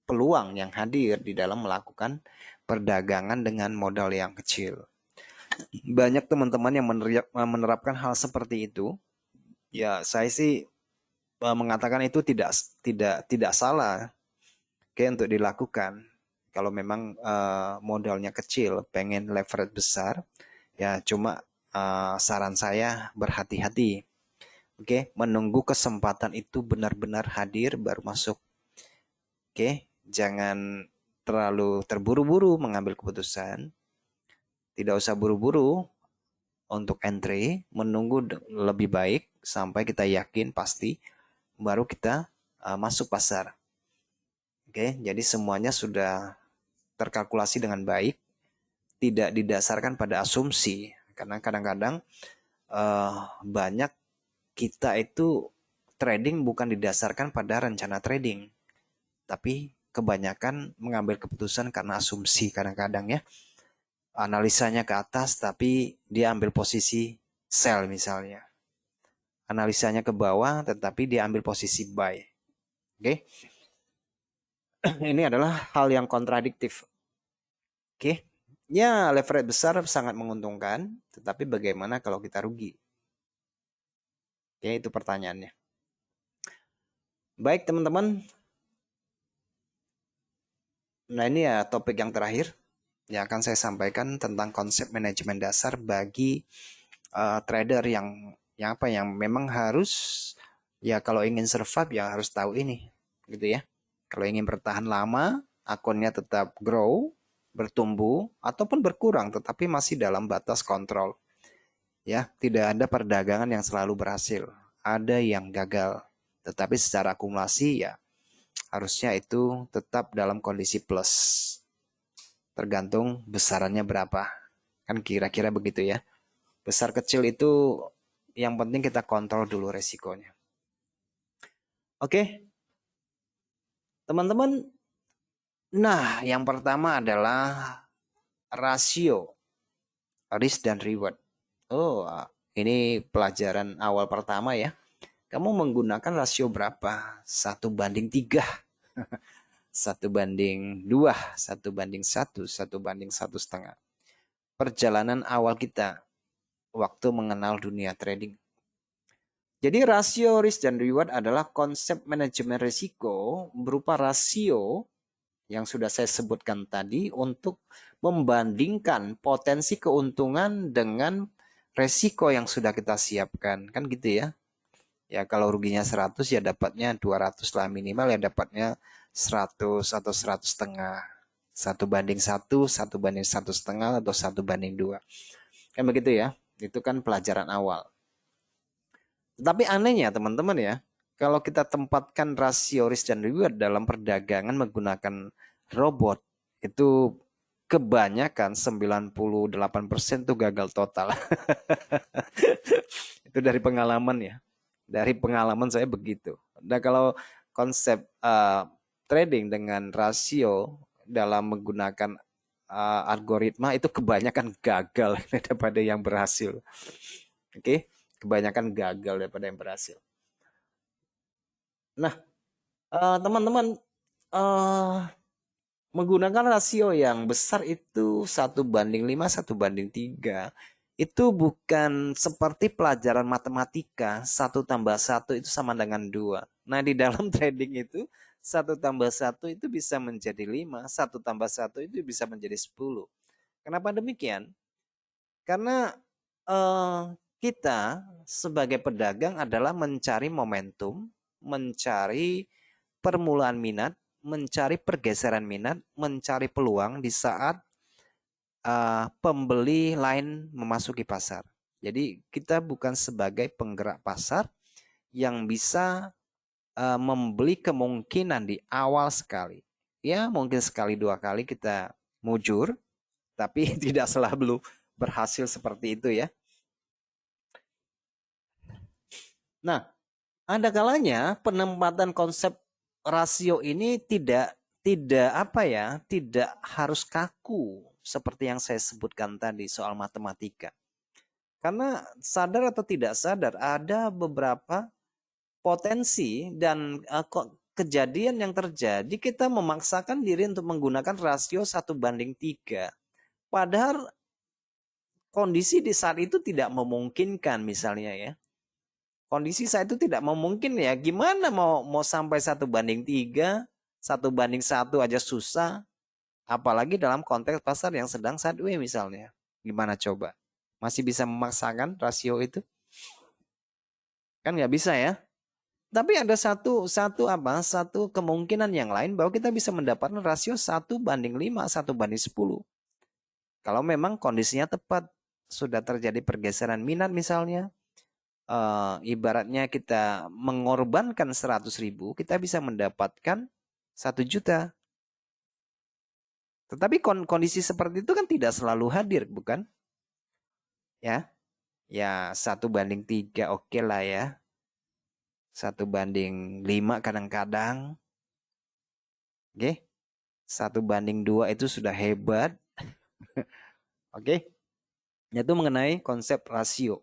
peluang yang hadir di dalam melakukan perdagangan dengan modal yang kecil. Banyak teman-teman yang menerapkan hal seperti itu. Ya, saya sih mengatakan itu tidak salah, oke, untuk dilakukan. Kalau memang modalnya kecil, pengen leverage besar, ya cuma saran saya berhati-hati. Oke, menunggu kesempatan itu benar-benar hadir baru masuk. Oke, jangan terlalu terburu-buru mengambil keputusan. Tidak usah buru-buru untuk entry, menunggu lebih baik sampai kita yakin pasti baru kita masuk pasar. Oke, jadi semuanya sudah terkalkulasi dengan baik, tidak didasarkan pada asumsi. Karena kadang-kadang banyak kita itu trading bukan didasarkan pada rencana trading, tapi kebanyakan mengambil keputusan karena asumsi kadang-kadang ya. Analisanya ke atas tapi dia ambil posisi sell misalnya. Analisanya ke bawah tetapi dia ambil posisi buy. Oke. Ini adalah hal yang kontradiktif. Oke. Ya, leverage besar sangat menguntungkan, tetapi bagaimana kalau kita rugi? Oke, itu pertanyaannya. Baik, teman-teman. Nah, ini ya topik yang terakhir yang akan saya sampaikan tentang konsep manajemen dasar bagi trader yang memang harus, ya kalau ingin survive ya harus tahu ini gitu ya. Kalau ingin bertahan lama, akunnya tetap grow, bertumbuh ataupun berkurang tetapi masih dalam batas kontrol. Ya, tidak ada perdagangan yang selalu berhasil. Ada yang gagal. Tetapi secara akumulasi ya harusnya itu tetap dalam kondisi plus. Tergantung besarannya berapa. Kan kira-kira begitu ya. Besar kecil itu yang penting kita kontrol dulu resikonya. Oke. Teman-teman, nah yang pertama adalah rasio risk dan reward. Oh, ini pelajaran awal pertama ya. Kamu menggunakan rasio berapa? 1:3, 1:2, 1:1, 1:1,5. Perjalanan awal kita waktu mengenal dunia trading. Jadi rasio risk dan reward adalah konsep manajemen risiko berupa rasio yang sudah saya sebutkan tadi untuk membandingkan potensi keuntungan dengan resiko yang sudah kita siapkan. Kan gitu ya. Ya kalau ruginya 100 ya dapatnya 200 lah, minimal ya dapatnya 100 atau 100,5. 1:1, 1:1,5 atau 1:2. Kan begitu ya. Itu kan pelajaran awal. Tapi anehnya teman-teman ya, kalau kita tempatkan rasio risk dan reward dalam perdagangan menggunakan robot, itu kebanyakan 98% itu gagal total. Itu dari pengalaman ya. Dari pengalaman saya begitu. Nah kalau konsep trading dengan rasio dalam menggunakan algoritma itu kebanyakan gagal daripada yang berhasil. Oke, kebanyakan gagal daripada yang berhasil. Nah, teman-teman, menggunakan rasio yang besar itu 1:5, 1:3, itu bukan seperti pelajaran matematika, 1+1 itu sama dengan 2. Nah, di dalam trading itu 1+1 itu bisa menjadi 5, 1+1 itu bisa menjadi 10. Kenapa demikian? Karena kita sebagai pedagang adalah mencari momentum, mencari permulaan minat, mencari pergeseran minat, mencari peluang di saat pembeli lain memasuki pasar. Jadi kita bukan sebagai penggerak pasar yang bisa membeli kemungkinan di awal sekali. Ya mungkin sekali dua kali kita mujur, tapi tidak selalu berhasil seperti itu ya. Nah, ada kalanya penempatan konsep rasio ini tidak apa ya, tidak harus kaku seperti yang saya sebutkan tadi soal matematika. Karena sadar atau tidak sadar ada beberapa potensi dan kejadian yang terjadi kita memaksakan diri untuk menggunakan rasio 1:3. Padahal kondisi di saat itu tidak memungkinkan misalnya ya. Kondisi saya itu tidak memungkinkan ya. Gimana mau sampai 1:3, 1:1 aja susah. Apalagi dalam konteks pasar yang sedang sideways misalnya. Gimana coba? Masih bisa memaksakan rasio itu? Kan nggak bisa ya. Tapi ada satu kemungkinan yang lain bahwa kita bisa mendapatkan rasio 1:5, 1:10. Kalau memang kondisinya tepat, sudah terjadi pergeseran minat misalnya, ibaratnya kita mengorbankan 100.000, kita bisa mendapatkan 1 juta. Tetapi kondisi seperti itu kan tidak selalu hadir, bukan? Ya, ya 1:3 oke lah ya. 1:5 kadang-kadang. Oke. 1:2 itu sudah hebat. Oke. Itu mengenai konsep rasio.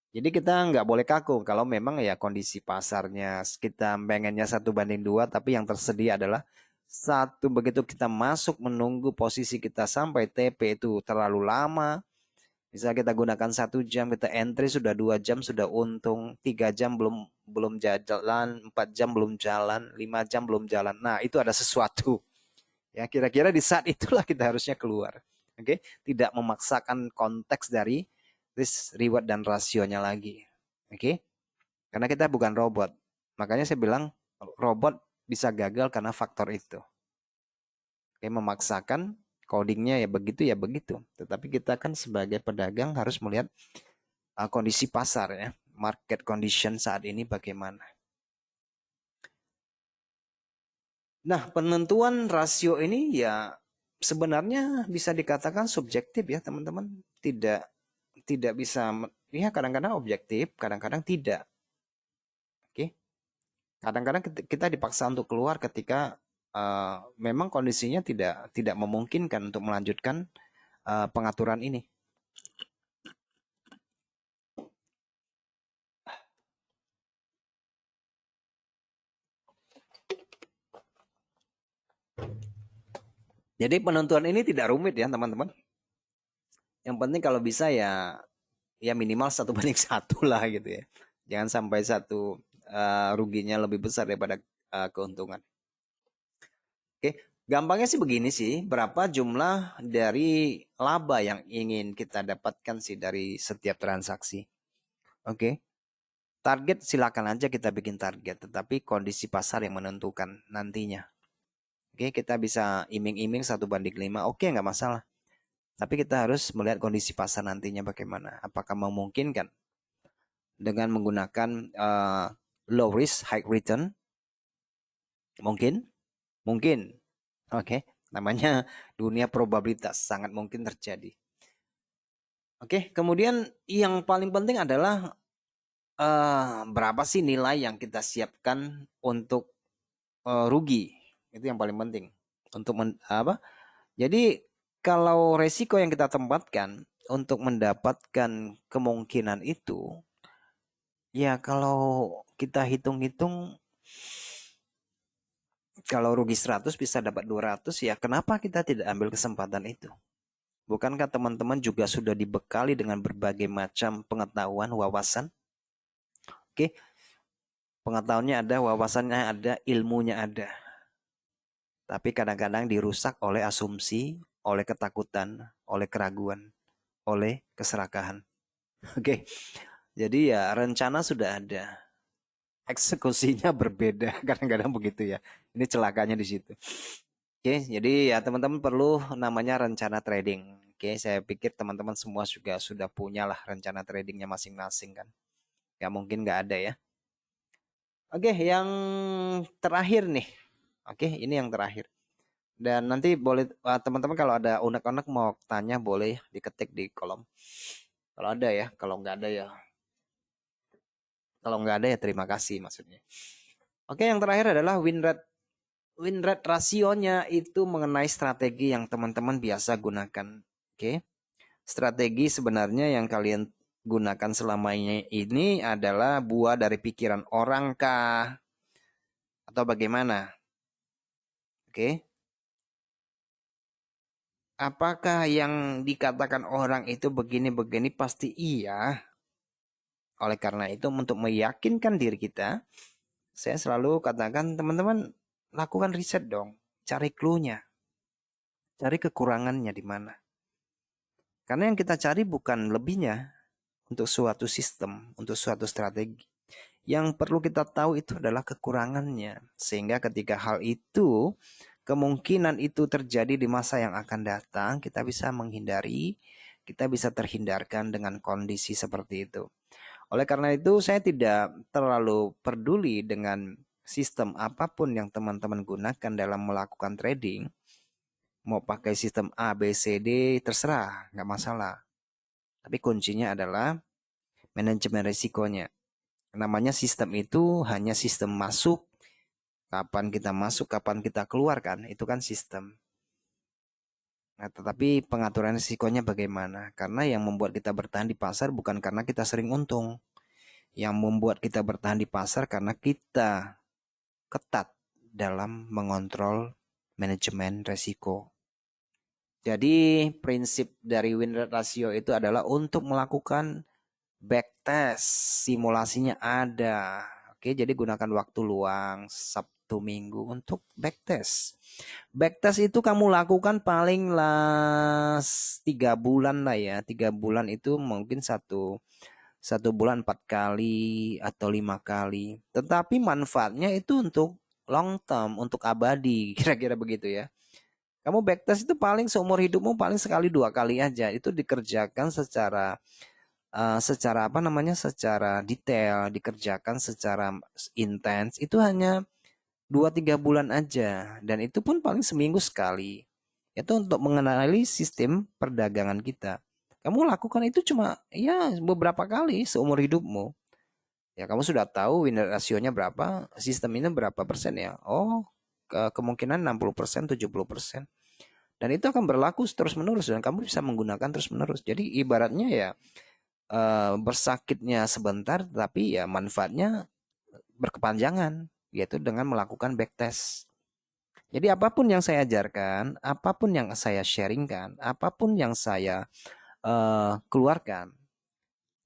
Jadi kita nggak boleh kaku kalau memang ya kondisi pasarnya kita pengennya 1:2 tapi yang tersedia adalah satu, begitu kita masuk menunggu posisi kita sampai TP itu terlalu lama. Misal kita gunakan 1 jam, kita entry sudah 2 jam sudah untung, 3 jam belum jalan, 4 jam belum jalan, 5 jam belum jalan. Nah itu ada sesuatu. Ya kira-kira di saat itulah kita harusnya keluar. Oke, tidak memaksakan konteks dari risk, reward dan rasionya lagi. Oke, karena kita bukan robot. Makanya saya bilang robot bisa gagal karena faktor itu. Oke, memaksakan codingnya ya begitu. Tetapi kita kan sebagai pedagang harus melihat kondisi pasar ya, market condition saat ini bagaimana. Nah, penentuan rasio ini ya sebenarnya bisa dikatakan subjektif ya teman-teman. Tidak bisa, ya kadang-kadang objektif, kadang-kadang tidak. Oke. Kadang-kadang kita dipaksa untuk keluar ketika memang kondisinya tidak memungkinkan untuk melanjutkan pengaturan ini. Jadi penentuan ini tidak rumit ya teman-teman. Yang penting kalau bisa ya minimal 1:1 lah gitu ya. Jangan sampai satu ruginya lebih besar daripada keuntungan. Oke, gampangnya sih begini sih, berapa jumlah dari laba yang ingin kita dapatkan sih dari setiap transaksi. Oke. Target silakan aja kita bikin target, tetapi kondisi pasar yang menentukan nantinya. Oke, kita bisa iming-iming 1:5, oke nggak masalah. Tapi kita harus melihat kondisi pasar nantinya bagaimana. Apakah memungkinkan dengan menggunakan low risk, high return? Mungkin? Mungkin. Oke, namanya dunia probabilitas, sangat mungkin terjadi. Oke, kemudian yang paling penting adalah berapa sih nilai yang kita siapkan untuk rugi. Itu yang paling penting. Untuk apa? Jadi kalau resiko yang kita tempatkan untuk mendapatkan kemungkinan itu, ya kalau kita hitung-hitung, kalau rugi 100 bisa dapat 200, ya kenapa kita tidak ambil kesempatan itu? Bukankah teman-teman juga sudah dibekali dengan berbagai macam pengetahuan, wawasan? Oke, pengetahuannya ada, wawasannya ada, ilmunya ada. Tapi kadang-kadang dirusak oleh asumsi, oleh ketakutan, oleh keraguan, oleh keserakahan. Oke, jadi ya rencana sudah ada, eksekusinya berbeda. Kadang-kadang begitu ya. Ini celakanya di situ. Oke, jadi ya teman-teman perlu namanya rencana trading. Oke, saya pikir teman-teman semua juga sudah punya lah rencana tradingnya masing-masing kan. Gak mungkin gak ada ya. Oke, yang terakhir nih. Oke, ini yang terakhir. Dan nanti boleh teman-teman kalau ada unek-unek mau tanya boleh diketik di kolom. Kalau ada ya, kalau nggak ada ya. Kalau nggak ada ya terima kasih maksudnya. Oke, yang terakhir adalah win rate. Win rate rasionya itu mengenai strategi yang teman-teman biasa gunakan. Oke. Strategi sebenarnya yang kalian gunakan selama ini adalah buah dari pikiran orang kah? Atau bagaimana? Oke. Apakah yang dikatakan orang itu begini-begini pasti iya? Oleh karena itu untuk meyakinkan diri kita, saya selalu katakan teman-teman lakukan riset dong, cari clue-nya, cari kekurangannya di mana. Karena yang kita cari bukan lebihnya untuk suatu sistem, untuk suatu strategi. Yang perlu kita tahu itu adalah kekurangannya. Sehingga ketika hal itu, kemungkinan itu terjadi di masa yang akan datang, kita bisa menghindari, kita bisa terhindarkan dengan kondisi seperti itu. Oleh karena itu, saya tidak terlalu peduli dengan sistem apapun yang teman-teman gunakan dalam melakukan trading. Mau pakai sistem A, B, C, D, terserah, nggak masalah. Tapi kuncinya adalah manajemen risikonya. Namanya sistem itu hanya sistem masuk, kapan kita masuk, kapan kita keluar kan, itu kan sistem. Nah, tetapi pengaturan risikonya bagaimana? Karena yang membuat kita bertahan di pasar bukan karena kita sering untung. Yang membuat kita bertahan di pasar karena kita ketat dalam mengontrol manajemen risiko. Jadi prinsip dari win rate ratio itu adalah untuk melakukan backtest, simulasinya ada. Oke, jadi gunakan waktu luang Sabtu Minggu untuk backtest. Backtest itu kamu lakukan paling las 3 bulan lah ya. 3 bulan itu mungkin satu bulan 4 kali atau 5 kali. Tetapi manfaatnya itu untuk long term, untuk abadi, kira-kira begitu ya. Kamu backtest itu paling seumur hidupmu paling sekali 2 kali aja. Itu dikerjakan secara apa namanya, secara detail, dikerjakan secara intens. Itu hanya 2-3 bulan aja. Dan itu pun paling seminggu sekali. Itu untuk mengenali sistem perdagangan kita. Kamu lakukan itu cuma ya beberapa kali seumur hidupmu. Ya kamu sudah tahu win rate rasionya berapa, sistem ini berapa persen ya. Oh, kemungkinan 60%, 70%. Dan itu akan berlaku terus-menerus dan kamu bisa menggunakan terus-menerus. Jadi ibaratnya ya bersakitnya sebentar tapi ya manfaatnya berkepanjangan, yaitu dengan melakukan backtest. Jadi apapun yang saya ajarkan, apapun yang saya sharingkan, apapun yang saya keluarkan,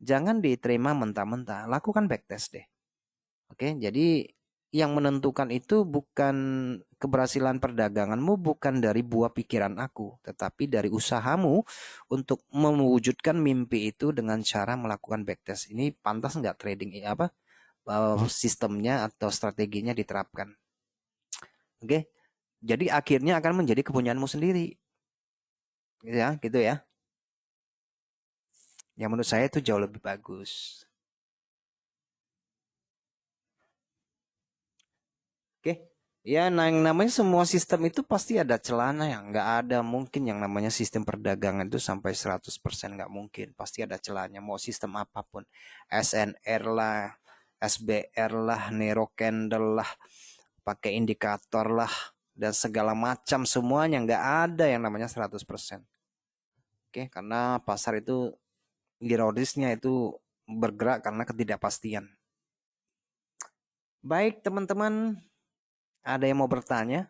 jangan diterima mentah-mentah, lakukan backtest deh. Oke, jadi yang menentukan itu bukan keberhasilan perdaganganmu, bukan dari buah pikiran aku, tetapi dari usahamu untuk mewujudkan mimpi itu dengan cara melakukan backtest. Ini pantas nggak trading apa sistemnya atau strateginya diterapkan? Oke, jadi akhirnya akan menjadi kepunyaanmu sendiri, gitu ya. Yang menurut saya itu jauh lebih bagus. Oke. Ya, nah yang namanya semua sistem itu pasti ada celahnya ya. Nggak ada mungkin yang namanya sistem perdagangan itu sampai 100% nggak mungkin. Pasti ada celahnya. Mau sistem apapun. SNR lah, SBR lah, Nero Candle lah, pakai indikator lah, dan segala macam semuanya. Nggak ada yang namanya 100%. Oke, karena pasar itu ironisnya itu bergerak karena ketidakpastian. Baik teman-teman, ada yang mau bertanya?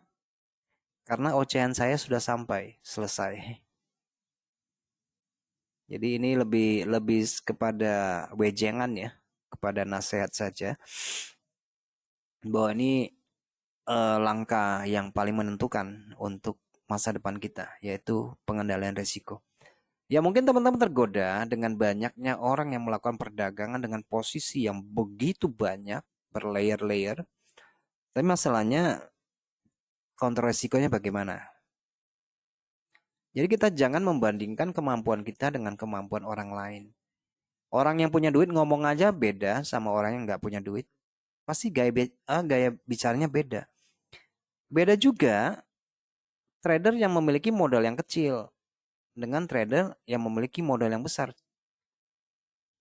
Karena ocehan saya sudah sampai selesai. Jadi ini lebih lebih kepada wejengan ya, kepada nasihat saja. Bahwa ini langkah yang paling menentukan untuk masa depan kita, yaitu pengendalian risiko. Ya mungkin teman-teman tergoda dengan banyaknya orang yang melakukan perdagangan dengan posisi yang begitu banyak, berlayer-layer. Tapi masalahnya kontrol risikonya bagaimana? Jadi kita jangan membandingkan kemampuan kita dengan kemampuan orang lain. Orang yang punya duit ngomong aja beda sama orang yang nggak punya duit. Pasti gaya bicaranya beda. Beda juga trader yang memiliki modal yang kecil dengan trader yang memiliki modal yang besar.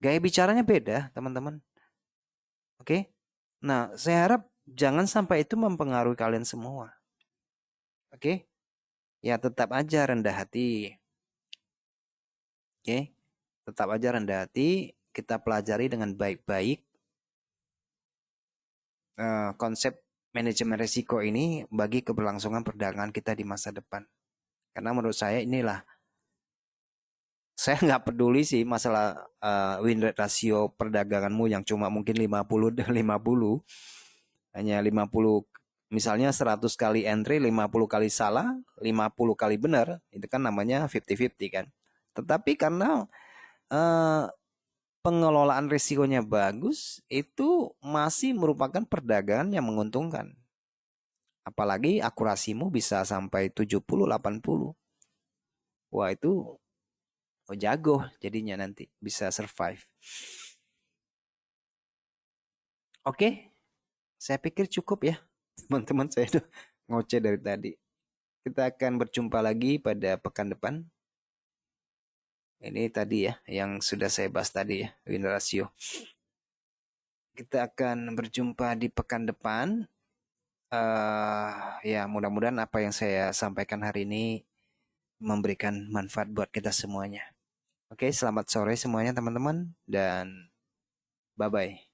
Gaya bicaranya beda, teman-teman. Oke? Nah, saya harap jangan sampai itu mempengaruhi kalian semua. Oke? Ya tetap aja rendah hati. Oke? Tetap aja rendah hati. Kita pelajari dengan baik-baik konsep manajemen risiko ini bagi keberlangsungan perdagangan kita di masa depan. Karena menurut saya inilah, saya nggak peduli sih masalah win rate rasio perdaganganmu yang cuma mungkin 50 dan 50. Hanya 50, misalnya 100 kali entry, 50 kali salah, 50 kali benar, itu kan namanya 50-50 kan. Tetapi karena eh, pengelolaan risikonya bagus, itu masih merupakan perdagangan yang menguntungkan. Apalagi akurasimu bisa sampai 70-80. Wah itu jago jadinya nanti bisa survive. Oke, saya pikir cukup ya. Teman-teman saya itu ngoceh dari tadi. Kita akan berjumpa lagi pada pekan depan. Ini tadi ya yang sudah saya bahas tadi ya, win ratio. Kita akan berjumpa di pekan depan. Ya mudah-mudahan apa yang saya sampaikan hari ini memberikan manfaat buat kita semuanya. Oke, selamat sore semuanya teman-teman dan bye-bye.